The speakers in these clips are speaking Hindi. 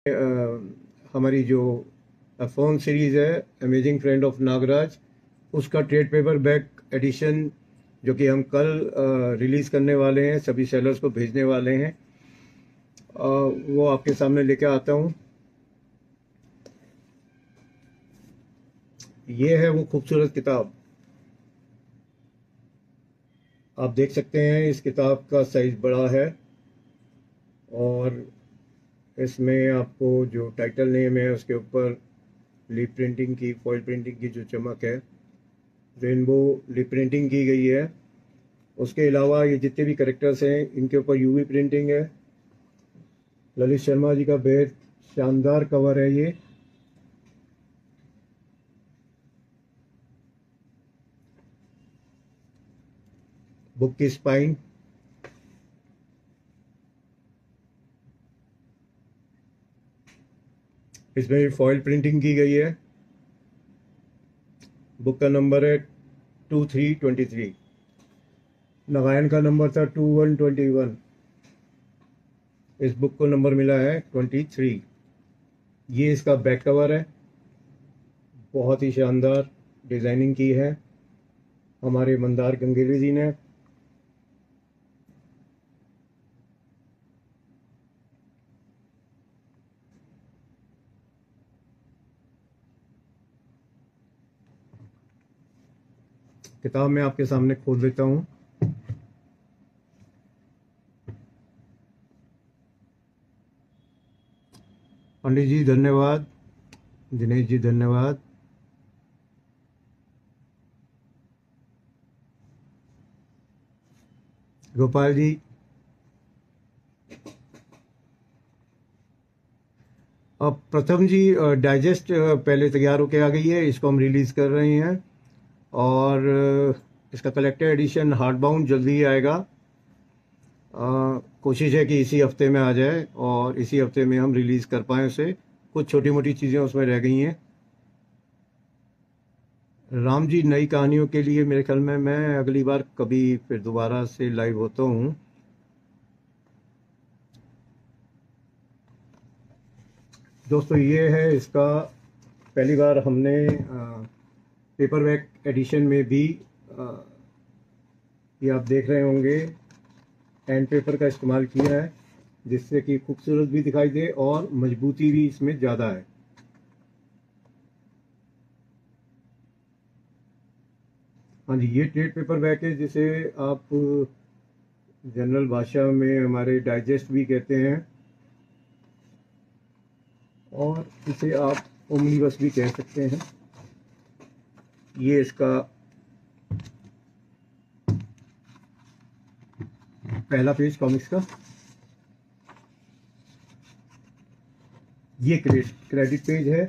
हमारी जो फ़ोन सीरीज़ है अमेजिंग फ्रेंड ऑफ नागराज, उसका ट्रेड पेपर बैक एडिशन जो कि हम कल रिलीज़ करने वाले हैं, सभी सेलर्स को भेजने वाले हैं, वो आपके सामने लेके आता हूँ। ये है वो खूबसूरत किताब। आप देख सकते हैं इस किताब का साइज़ बड़ा है और इसमें आपको जो टाइटल नेम है उसके ऊपर लीफ प्रिंटिंग की, फॉइल प्रिंटिंग की जो चमक है, रेनबो लीफ प्रिंटिंग की गई है। उसके अलावा ये जितने भी करेक्टर्स हैं इनके ऊपर यूवी प्रिंटिंग है। ललित शर्मा जी का बेहद शानदार कवर है ये। बुक की स्पाइन, इसमें भी फॉइल प्रिंटिंग की गई है। बुक का नंबर है 2323। नारायण का नंबर था 2121। इस बुक को नंबर मिला है 23। ये इसका बैक कवर है, बहुत ही शानदार डिज़ाइनिंग की है हमारे मंदार गंगेली जी ने। किताब मैं आपके सामने खोल देता हूँ। पंडित जी धन्यवाद, दिनेश जी धन्यवाद। गोपाल जी, अब प्रथम जी डाइजेस्ट पहले तैयार होके आ गई है, इसको हम रिलीज़ कर रहे हैं और इसका कलेक्टर एडिशन हार्ड बाउंड जल्दी ही आएगा। कोशिश है कि इसी हफ्ते में आ जाए और इसी हफ्ते में हम रिलीज़ कर पाएँ उसे। कुछ छोटी मोटी चीज़ें उसमें रह गई हैं। राम जी, नई कहानियों के लिए मेरे ख्याल में मैं अगली बार कभी फिर दोबारा से लाइव होता हूँ। दोस्तों ये है इसका, पहली बार हमने पेपर बैक एडिशन में भी ये आप देख रहे होंगे एंड पेपर का इस्तेमाल किया है, जिससे कि खूबसूरत भी दिखाई दे और मजबूती भी इसमें ज़्यादा है। हाँ जी, ये ट्रेड पेपर बैक है जिसे आप जनरल भाषा में हमारे डाइजेस्ट भी कहते हैं और इसे आप ओमनीबस भी कह सकते हैं। ये इसका पहला पेज कॉमिक्स का, ये क्रेडिट पेज है।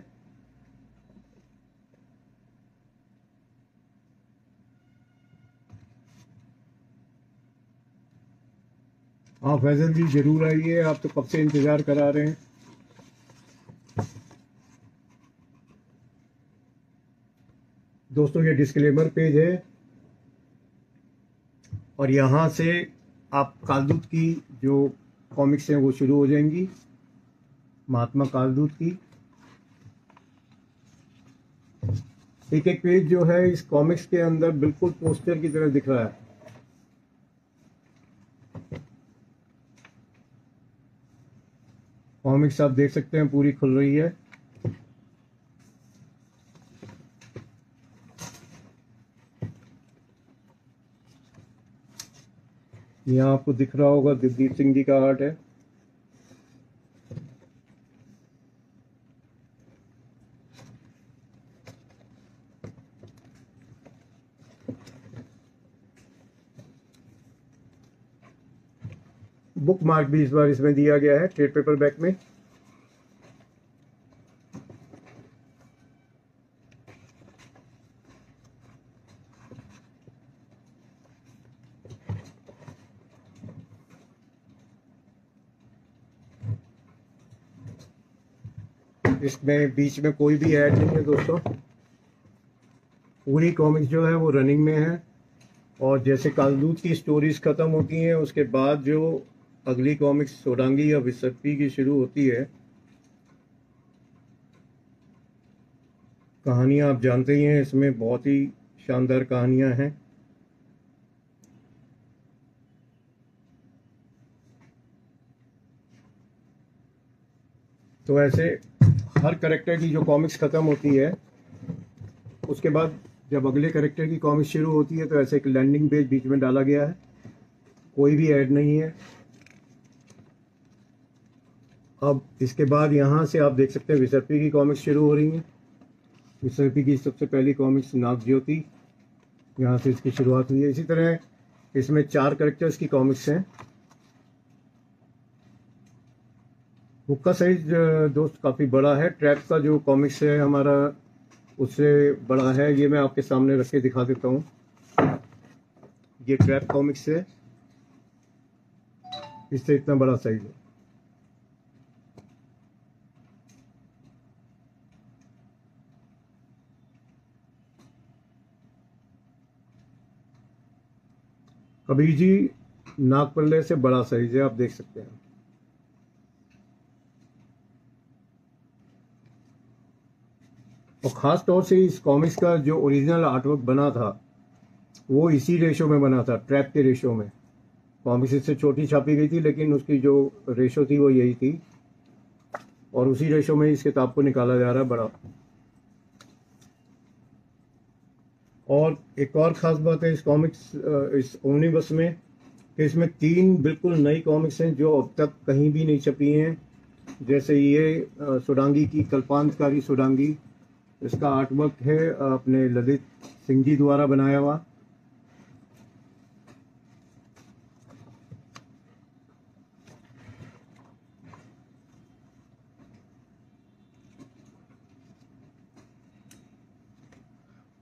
हाँ फैजल जी जरूर आइए, आप तो कब से इंतजार करा रहे हैं। दोस्तों ये डिस्क्लेमर पेज है और यहाँ से आप कालदूत की जो कॉमिक्स हैं वो शुरू हो जाएंगी, महात्मा कालदूत की। एक एक पेज जो है इस कॉमिक्स के अंदर बिल्कुल पोस्टर की तरह दिख रहा है। कॉमिक्स आप देख सकते हैं पूरी खुल रही है। यहाँ आपको दिख रहा होगा दिलदीप सिंह जी का आर्ट है। बुक मार्क भी इस बार इसमें दिया गया है ट्रेड पेपर बैक में। इसमें बीच में कोई भी ऐड नहीं है दोस्तों, पूरी कॉमिक्स जो है वो रनिंग में है और जैसे कालदूत की स्टोरीज खत्म होती हैं उसके बाद जो अगली कॉमिक्स सोडांगी या विसर्पी की शुरू होती है, कहानियाँ आप जानते ही हैं, इसमें बहुत ही शानदार कहानियाँ हैं। तो ऐसे हर करेक्टर की जो कॉमिक्स ख़त्म होती है, उसके बाद जब अगले करेक्टर की कॉमिक्स शुरू होती है, तो ऐसे एक लैंडिंग पेज बीच में डाला गया है, कोई भी ऐड नहीं है। अब इसके बाद यहाँ से आप देख सकते हैं विसर्पी की कॉमिक्स शुरू हो रही हैं। विसर्पी की सबसे पहली कॉमिक्स नाग ज्योति, यहाँ से इसकी शुरुआत हुई है। इसी तरह इसमें 4 करेक्टर्स की कॉमिक्स हैं। बुक का साइज दोस्त काफ़ी बड़ा है। ट्रैप का जो कॉमिक्स है हमारा, उससे बड़ा है। ये मैं आपके सामने रख के दिखा देता हूँ। ये ट्रैप कॉमिक्स है, इससे इतना बड़ा साइज है। कबीर जी नागपल्ले से बड़ा साइज है, आप देख सकते हैं। और ख़ास तौर से इस कॉमिक्स का जो ओरिजिनल आर्टवर्क बना था, वो इसी रेशो में बना था, ट्रैप के रेशो में। कॉमिक्स इससे छोटी छापी गई थी, लेकिन उसकी जो रेशो थी वो यही थी, और उसी रेशो में इस किताब को निकाला जा रहा है बड़ा। और एक और ख़ास बात है इस कॉमिक्स, इस ओमनीबस में, कि इसमें 3 बिल्कुल नई कॉमिक्स हैं जो अब तक कहीं भी नहीं छपी हैं। जैसे ये सुडांगी की कल्पांतकारी सुडांगी, इसका आर्टवर्क है अपने ललित सिंह जी द्वारा बनाया हुआ।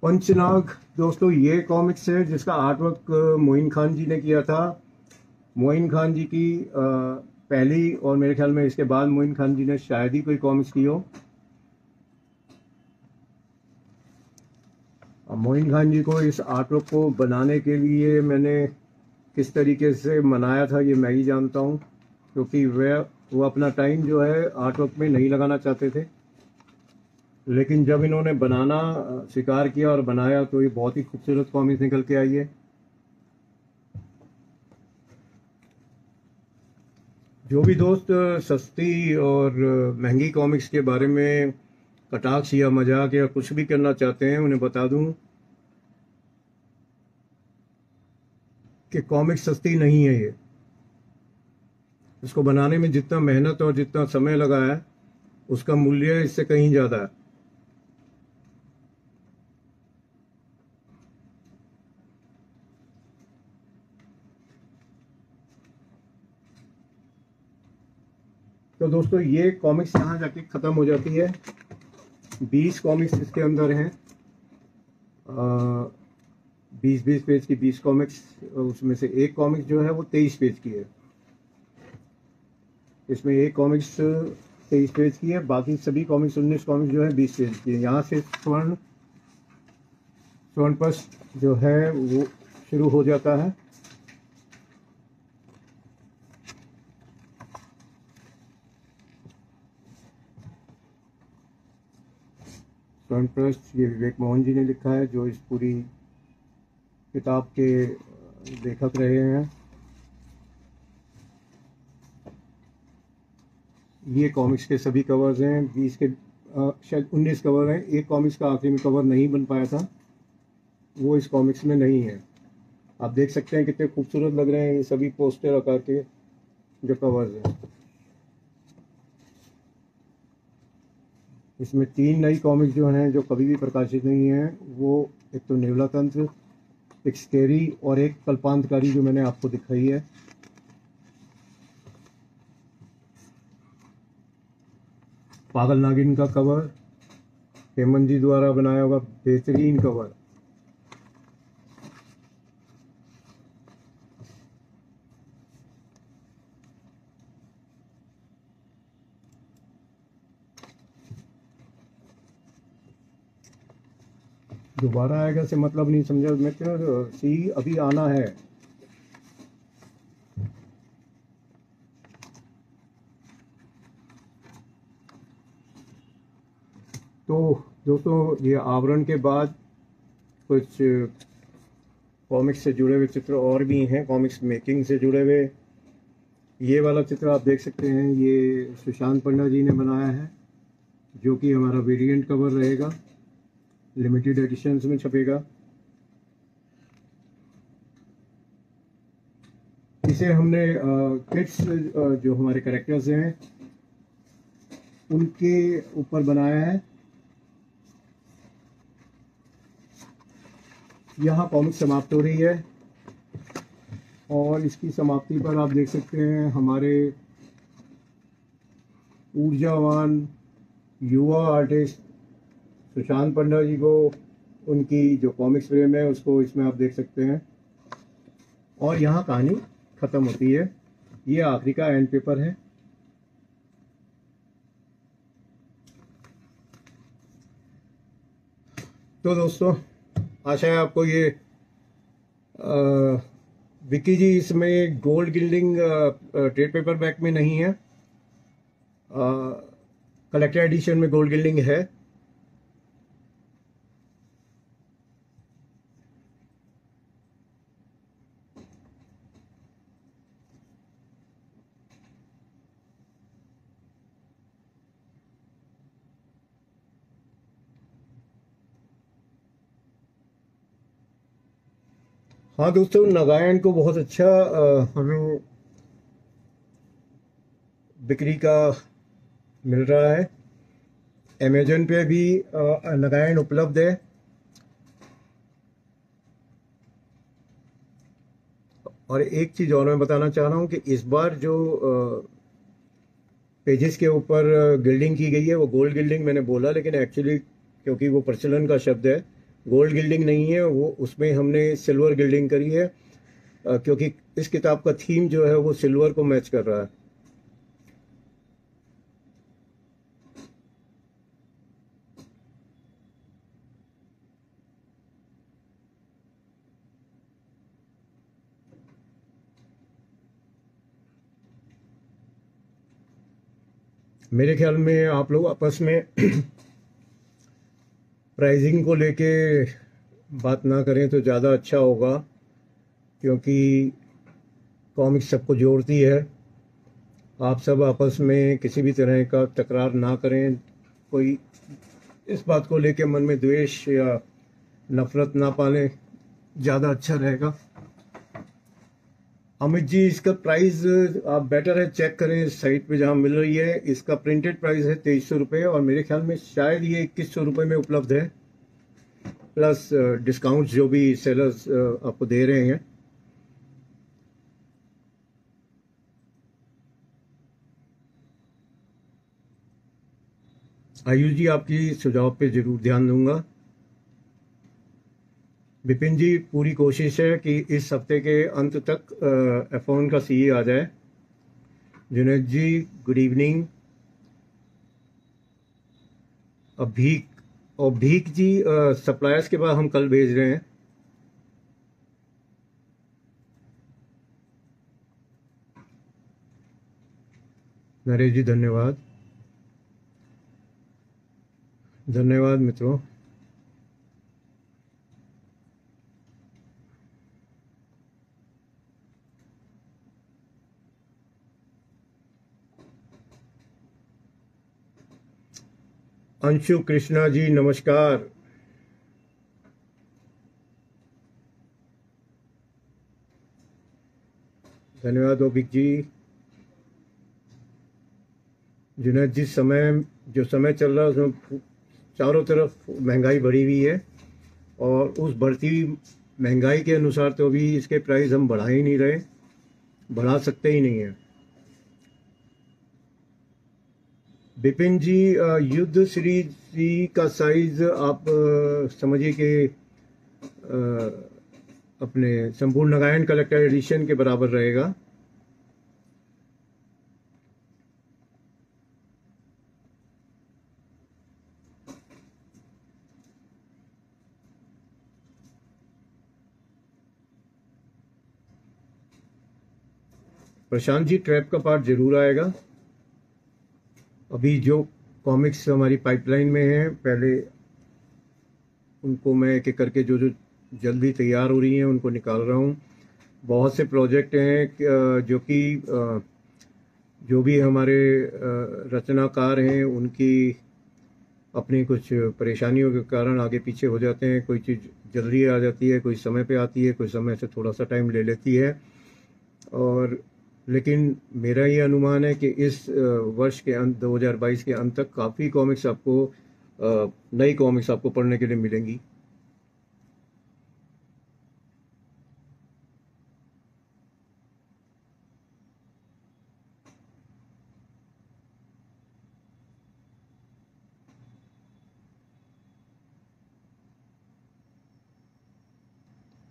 पंचनाग दोस्तों, ये कॉमिक्स है जिसका आर्टवर्क मोइन खान जी ने किया था। मोइन खान जी की पहली, और मेरे ख्याल में इसके बाद मोइन खान जी ने शायद ही कोई कॉमिक्स की हो। मोइन खान जी को इस आर्टवर्क को बनाने के लिए मैंने किस तरीके से मनाया था ये मैं ही जानता हूँ, क्योंकि वो अपना टाइम जो है आर्टवर्क में नहीं लगाना चाहते थे। लेकिन जब इन्होंने बनाना स्वीकार किया और बनाया, तो ये बहुत ही खूबसूरत कॉमिक्स निकल के आई है। जो भी दोस्त सस्ती और महंगी कॉमिक्स के बारे में कटाक्ष या मजाक या कुछ भी करना चाहते हैं, उन्हें बता दूं कि कॉमिक्स सस्ती नहीं है। ये, इसको बनाने में जितना मेहनत और जितना समय लगा है, उसका मूल्य इससे कहीं ज़्यादा है। तो दोस्तों, ये कॉमिक्स यहाँ जाके ख़त्म हो जाती है। 20 कॉमिक्स इसके अंदर हैं, 20-20 पेज की 20 कॉमिक्स। उसमें से एक कॉमिक्स जो है वो 23 पेज की है। इसमें एक कॉमिक्स 23 पेज की है, बाकी सभी कॉमिक्स 19 कॉमिक्स जो है 20 पेज की है। यहाँ से स्वर्ण पृष्ठ जो है वो शुरू हो जाता है। स्वर्ण पृष्ठ ये विवेक मोहन जी ने लिखा है, जो इस पूरी किताब के लेखक रहे हैं। ये कॉमिक्स के सभी कवर्स हैं, 20 के शायद 19 कवर हैं। एक कॉमिक्स का आखिरी में कवर नहीं बन पाया था, वो इस कॉमिक्स में नहीं है। आप देख सकते हैं कितने खूबसूरत लग रहे हैं ये सभी पोस्टर आकार के जो कवर्स हैं। इसमें 3 नई कॉमिक्स जो हैं, जो कभी भी प्रकाशित नहीं हैं, वो एक तो नेवला तंत्र, एक स्केरी, और एक कल्पांतकारी जो मैंने आपको दिखाई है। पागल नागिन का कवर, हेमंत जी द्वारा बनाया हुआ बेहतरीन कवर। दोबारा आएगा से मतलब नहीं, समझा मैं क्यों? सी अभी आना है। तो दोस्तों, ये आवरण के बाद कुछ कॉमिक्स से जुड़े हुए चित्र और भी हैं, कॉमिक्स मेकिंग से जुड़े हुए। ये वाला चित्र आप देख सकते हैं, ये सुशांत पंडा जी ने बनाया है, जो कि हमारा वेरिएंट कवर रहेगा, लिमिटेड एडिशंस में छपेगा। इसे हमने किड्स जो हमारे कैरेक्टर्स हैं उनके ऊपर बनाया है। यहाँ कॉमिक समाप्त हो रही है और इसकी समाप्ति पर आप देख सकते हैं हमारे ऊर्जावान युवा आर्टिस्ट सुशांत पंडा जी को, उनकी जो कॉमिक्स फ्रेम है उसको इसमें आप देख सकते हैं। और यहाँ कहानी ख़त्म होती है। ये आखिरी का एंड पेपर है। तो दोस्तों, आशा है आपको ये विक्की जी, इसमें गोल्ड गिल्डिंग ट्रेड पेपर बैक में नहीं है, कलेक्टर एडिशन में गोल्ड गिल्डिंग है। हाँ दोस्तों, नागालैंड को बहुत अच्छा हमें बिक्री का मिल रहा है। अमेजन पे भी नागालैंड उपलब्ध है। और एक चीज़ और मैं बताना चाह रहा हूँ कि इस बार जो पेजेस के ऊपर गिल्डिंग की गई है वो गोल्ड गिल्डिंग मैंने बोला, लेकिन एक्चुअली क्योंकि वो प्रचलन का शब्द है, गोल्ड गिल्डिंग नहीं है वो, उसमें हमने सिल्वर गिल्डिंग करी है, क्योंकि इस किताब का थीम जो है वो सिल्वर को मैच कर रहा है। मेरे ख्याल में आप लोग आपस में प्राइसिंग को लेके बात ना करें तो ज़्यादा अच्छा होगा, क्योंकि कॉमिक्स सबको जोड़ती है। आप सब आपस में किसी भी तरह का तकरार ना करें, कोई इस बात को लेके मन में द्वेष या नफरत ना पालें, ज़्यादा अच्छा रहेगा। अमित जी, इसका प्राइस आप बेटर है चेक करें साइट पे जहाँ मिल रही है। इसका प्रिंटेड प्राइस है 2300 रुपये और मेरे ख्याल में शायद ये 2100 रुपये में उपलब्ध है, प्लस डिस्काउंट जो भी सेलर्स आपको दे रहे हैं। आयुष जी, आपकी सुझाव पे जरूर ध्यान दूंगा। विपिन जी, पूरी कोशिश है कि इस हफ्ते के अंत तक F1 का सीई आ जाए। जुनैद जी, गुड इवनिंग। भीख जी, सप्लायर्स के बाद हम कल भेज रहे हैं। नरेश जी, धन्यवाद। धन्यवाद मित्रों। अंशु कृष्णा जी, नमस्कार। धन्यवाद ओबिक जी। जुनैद जी, जो समय चल रहा है उसमें चारों तरफ महंगाई बढ़ी हुई है और उस बढ़ती हुई महंगाई के अनुसार तो अभी इसके प्राइस हम बढ़ा ही नहीं रहे, बढ़ा सकते ही नहीं है। विपिन जी, युद्ध सीरीज का साइज आप समझिए कि अपने संपूर्ण नागालैंड कलेक्टर एडिशन के बराबर रहेगा। प्रशांत जी, ट्रैप का पार्ट जरूर आएगा। अभी जो कॉमिक्स हमारी पाइपलाइन में हैं। पहले उनको मैं एक एक करके जो जो जल्दी तैयार हो रही हैं उनको निकाल रहा हूँ। बहुत से प्रोजेक्ट हैं जो कि जो भी हमारे रचनाकार हैं उनकी अपनी कुछ परेशानियों के कारण आगे पीछे हो जाते हैं। कोई चीज़ जल्दी आ जाती है, कोई समय पे आती है, कोई समय से थोड़ा सा टाइम ले लेती है। और लेकिन मेरा ये अनुमान है कि इस वर्ष के अंत 2022 के अंत तक काफ़ी कॉमिक्स आपको नई कॉमिक्स आपको पढ़ने के लिए मिलेंगी।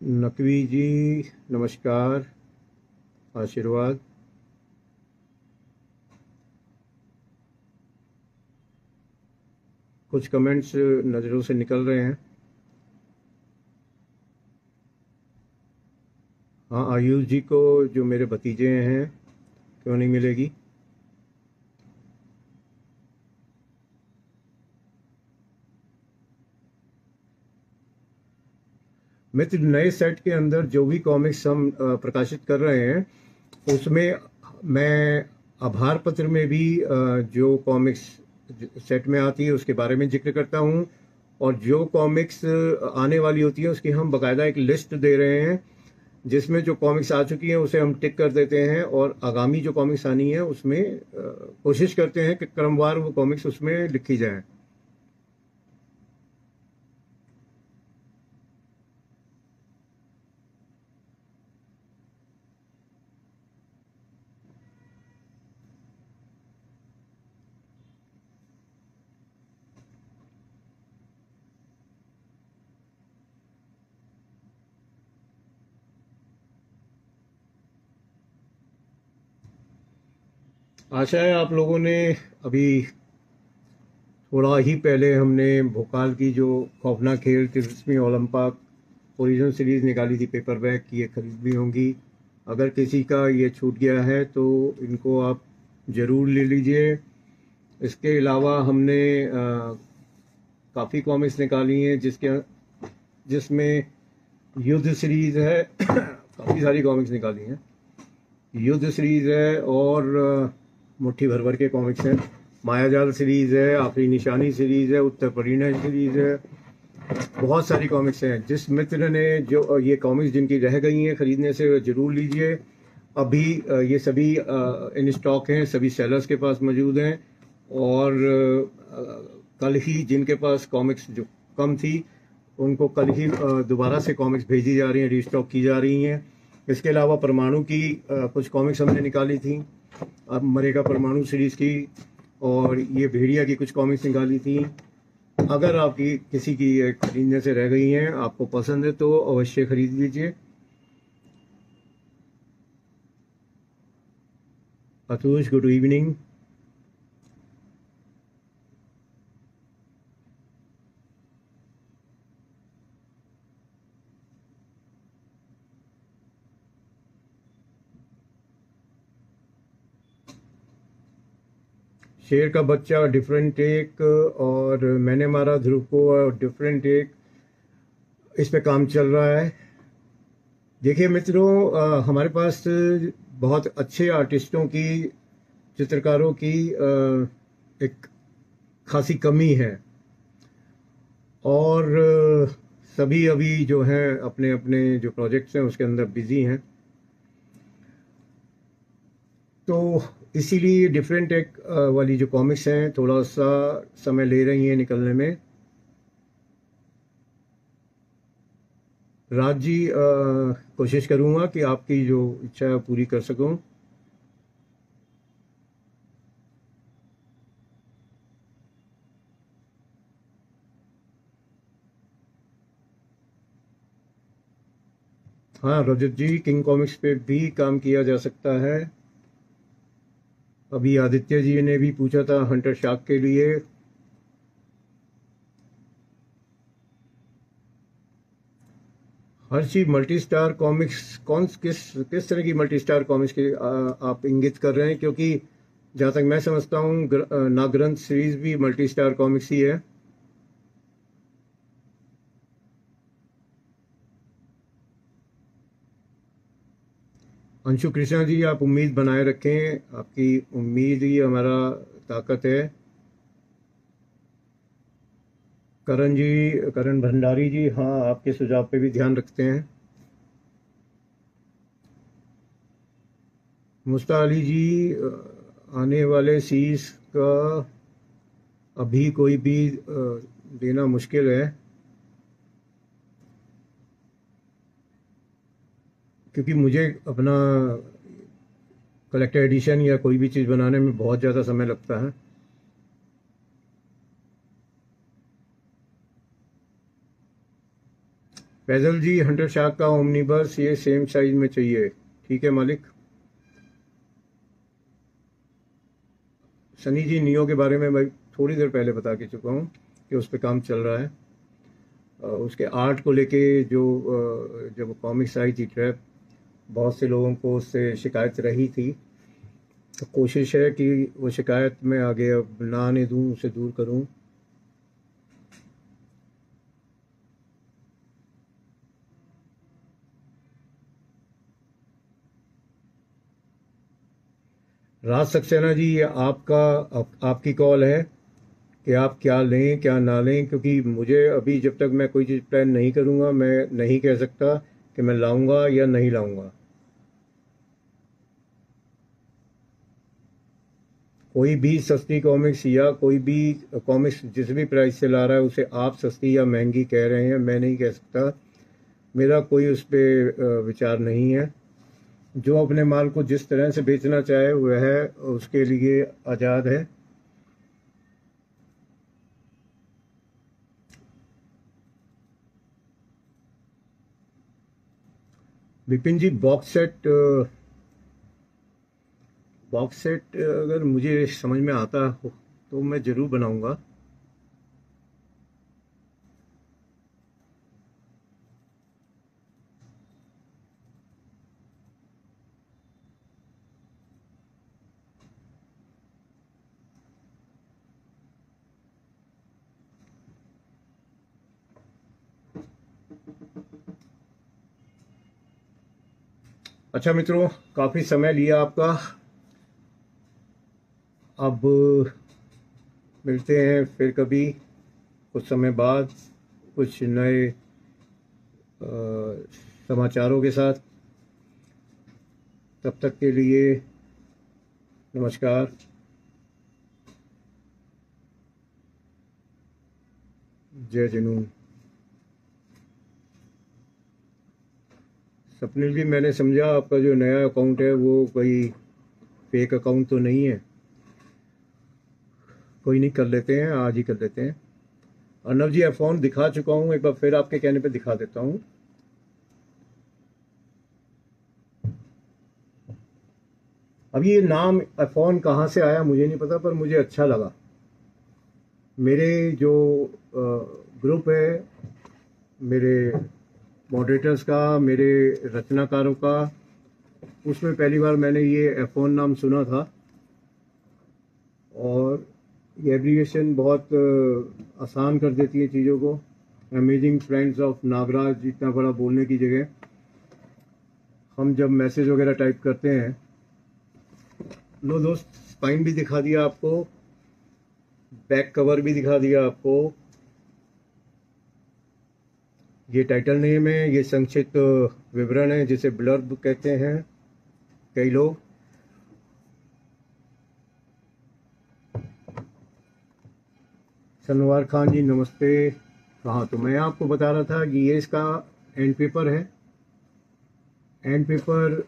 नकवी जी नमस्कार, आशीर्वाद। कुछ कमेंट्स नज़रों से निकल रहे हैं। हाँ, आयुष जी को जो मेरे भतीजे हैं क्यों नहीं मिलेगी। मित्र, नए सेट के अंदर जो भी कॉमिक्स हम प्रकाशित कर रहे हैं उसमें मैं आभार पत्र में भी जो कॉमिक्स सेट में आती है उसके बारे में जिक्र करता हूँ, और जो कॉमिक्स आने वाली होती है उसकी हम बाकायदा एक लिस्ट दे रहे हैं जिसमें जो कॉमिक्स आ चुकी हैं उसे हम टिक कर देते हैं, और आगामी जो कॉमिक्स आनी है उसमें कोशिश करते हैं कि क्रमवार वो कॉमिक्स उसमें लिखी जाए। आशा है आप लोगों ने अभी थोड़ा ही पहले हमने भोकाल की जो खौफनाक खेल 33वीं ओलंपिक ओरिजिनल सीरीज निकाली थी पेपरबैक की, ये खरीद भी होंगी। अगर किसी का ये छूट गया है तो इनको आप ज़रूर ले लीजिए। इसके अलावा हमने काफ़ी कॉमिक्स निकाली हैं जिसमें युद्ध सीरीज है काफ़ी सारी कॉमिक्स निकाली हैं। युद्ध सीरीज है और मुट्ठी भर भर के कॉमिक्स हैं। मायाजाल सीरीज है, आखिरी निशानी सीरीज है, उत्तर परिणय सीरीज है, बहुत सारी कॉमिक्स हैं। जिस मित्र ने जो ये कॉमिक्स जिनकी रह गई हैं खरीदने से ज़रूर लीजिए। अभी ये सभी इन स्टॉक हैं, सभी सेलर्स के पास मौजूद हैं, और कल ही जिनके पास कॉमिक्स जो कम थी उनको कल ही दोबारा से कॉमिक्स भेजी जा रही हैं, रीस्टॉक की जा रही हैं। इसके अलावा परमाणु की कुछ कॉमिक्स हमने निकाली थी, अब मरेगा परमाणु सीरीज़ की, और ये भेड़िया की कुछ कॉमिक्स निकाली थी। अगर आपकी किसी की खरीदने से रह गई हैं, आपको पसंद है तो अवश्य खरीद लीजिए। Atush, good evening. शेर का बच्चा डिफरेंट टेक, और मैंने मारा ध्रुव को डिफरेंट टेक, इस पे काम चल रहा है। देखिए मित्रों, हमारे पास बहुत अच्छे आर्टिस्टों की, चित्रकारों की एक खासी कमी है, और सभी अभी जो हैं अपने अपने जो प्रोजेक्ट्स हैं उसके अंदर बिजी हैं, तो इसीलिए डिफरेंट टेक वाली जो कॉमिक्स हैं थोड़ा सा समय ले रही हैं निकलने में। राज जी, कोशिश करूँगा कि आपकी जो इच्छा है पूरी कर सकूँ। हाँ रजत जी, किंग कॉमिक्स पे भी काम किया जा सकता है। अभी आदित्य जी ने भी पूछा था हंटर शार्क के लिए। हर्षी, मल्टी स्टार कॉमिक्स किस तरह की मल्टी स्टार कॉमिक्स की आप इंगित कर रहे हैं? क्योंकि जहाँ तक मैं समझता हूँ नागरंथ सीरीज भी मल्टी स्टार कॉमिक्स ही है। अंशु कृष्णा जी, आप उम्मीद बनाए रखें, आपकी उम्मीद ही हमारा ताकत है। करण जी, करण भंडारी जी, हाँ आपके सुझाव पे भी ध्यान रखते हैं। मुस्ता अली जी, आने वाले सीरीज का अभी कोई भी देना मुश्किल है, क्योंकि मुझे अपना कलेक्टर एडिशन या कोई भी चीज़ बनाने में बहुत ज़्यादा समय लगता है। फैजल जी, हंटर शाह का ओमनीबस ये सेम साइज में चाहिए। ठीक है मालिक। सनी जी, नियो के बारे में मैं थोड़ी देर पहले बता के चुका हूँ कि उस पर काम चल रहा है। उसके आर्ट को लेके जो जब कॉमिक्स आई थी ट्रैप, बहुत से लोगों को उससे शिकायत रही थी, तो कोशिश है कि वो शिकायत मैं आगे अब ना आने दूँ, उसे दूर करूँ। राज सक्सेना जी, ये आपकी कॉल है कि आप क्या लें क्या ना लें, क्योंकि मुझे अभी जब तक मैं कोई चीज़ प्लान नहीं करूँगा, मैं नहीं कह सकता कि मैं लाऊंगा या नहीं लाऊंगा। कोई भी सस्ती कॉमिक्स या कोई भी कॉमिक्स जिस भी प्राइस से ला रहा है, उसे आप सस्ती या महंगी कह रहे हैं, मैं नहीं कह सकता। मेरा कोई उस पर विचार नहीं है। जो अपने माल को जिस तरह से बेचना चाहे वह उसके लिए आज़ाद है। विपिन जी, बॉक्स सेट अगर मुझे समझ में आता हो तो मैं ज़रूर बनाऊंगा। अच्छा मित्रों, काफ़ी समय लिया आपका। अब मिलते हैं फिर कभी, कुछ समय बाद, कुछ नए समाचारों के साथ। तब तक के लिए नमस्कार। जय जुनून। स्वप्निल जी, मैंने समझा आपका जो नया अकाउंट है वो कोई फेक अकाउंट तो नहीं है। कोई नहीं, कर लेते हैं, आज ही कर लेते हैं। अर्नव जी, फ़ोन दिखा चुका हूँ, एक बार फिर आपके कहने पे दिखा देता हूँ। अब ये नाम फ़ोन कहाँ से आया मुझे नहीं पता, पर मुझे अच्छा लगा। मेरे जो ग्रुप है, मेरे मॉडरेटर्स का, मेरे रचनाकारों का, उसमें पहली बार मैंने ये फ़ोन नाम सुना था। और ये एब्रीविएशन बहुत आसान कर देती है चीज़ों को। अमेजिंग फ्रेंड्स ऑफ नागराज, इतना बड़ा बोलने की जगह हम जब मैसेज वगैरह टाइप करते हैं, लो दोस्त, स्पाइन भी दिखा दिया आपको, बैक कवर भी दिखा दिया आपको। ये टाइटल नेम है, ये संक्षिप्त विवरण है जिसे ब्लर्ब कहते हैं कई लोग। सनवार खान जी, नमस्ते। हाँ, तो मैं आपको बता रहा था कि ये इसका एंड पेपर है। एंड पेपर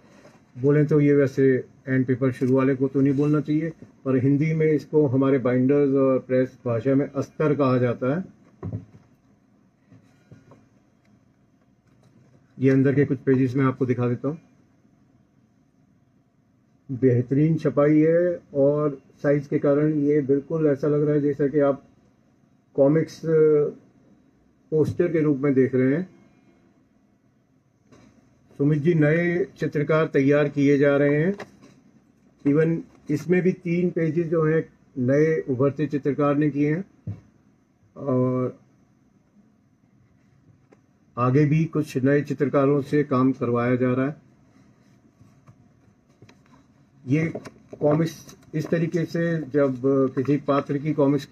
बोलें तो ये वैसे एंड पेपर शुरू वाले को तो नहीं बोलना चाहिए, पर हिंदी में इसको हमारे बाइंडर्स और प्रेस भाषा में अस्तर कहा जाता है। ये अंदर के कुछ पेजेस में आपको दिखा देता हूँ। बेहतरीन छपाई है और साइज के कारण ये बिल्कुल ऐसा लग रहा है जैसा कि आप कॉमिक्स पोस्टर के रूप में देख रहे हैं। सुमित जी, नए चित्रकार तैयार किए जा रहे हैं। इवन इसमें भी 3 पेजेस जो है नए उभरते चित्रकार ने किए हैं और आगे भी कुछ नए चित्रकारों से काम करवाया जा रहा है। ये कॉमिक्स इस तरीके से जब किसी पात्र की कॉमिक्स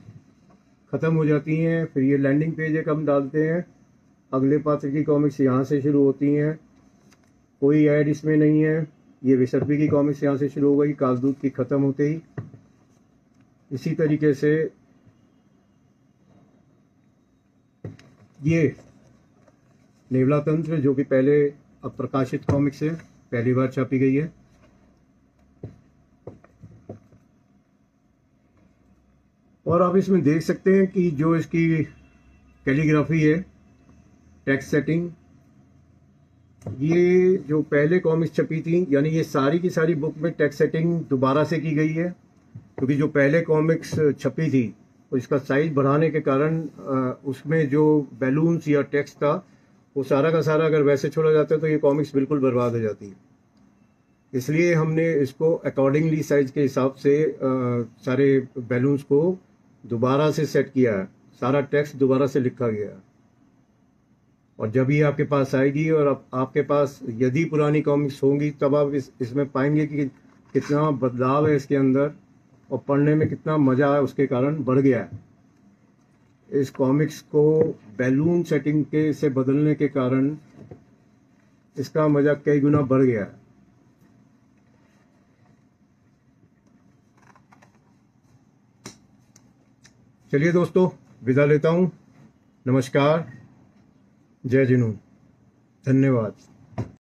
ख़त्म हो जाती हैं, फिर ये लैंडिंग पेज एक हम डालते हैं, अगले पात्र की कॉमिक्स यहाँ से शुरू होती हैं, कोई ऐड इसमें नहीं है। ये विसर्पी की कॉमिक्स यहाँ से शुरू हो गई कालदूत की ख़त्म होते ही। इसी तरीके से ये नेवला तंत्र जो कि पहले अप्रकाशित कॉमिक्स है, पहली बार छापी गई है। और आप इसमें देख सकते हैं कि जो इसकी कैलीग्राफी है, टेक्स्ट सेटिंग, ये जो पहले कॉमिक्स छपी थी, यानी ये सारी की सारी बुक में टेक्स्ट सेटिंग दोबारा से की गई है, क्योंकि जो पहले कॉमिक्स छपी थी तो इसका साइज बढ़ाने के कारण उसमें जो बैलून्स या टेक्स्ट था वो सारा का सारा अगर वैसे छोड़ा जाता है तो ये कॉमिक्स बिल्कुल बर्बाद हो जाती है। इसलिए हमने इसको अकॉर्डिंगली साइज के हिसाब से सारे बैलून्स को दोबारा से सेट किया है, सारा टेक्स्ट दोबारा से लिखा गया है। और जब ये आपके पास आएगी और आपके पास यदि पुरानी कॉमिक्स होंगी तब आप इसमें पाएंगे कि कितना बदलाव है इसके अंदर और पढ़ने में कितना मज़ा है, उसके कारण बढ़ गया है। इस कॉमिक्स को बैलून सेटिंग के से बदलने के कारण इसका मज़ा कई गुना बढ़ गया है। चलिए दोस्तों, विदा लेता हूँ। नमस्कार, जय जिनू, धन्यवाद।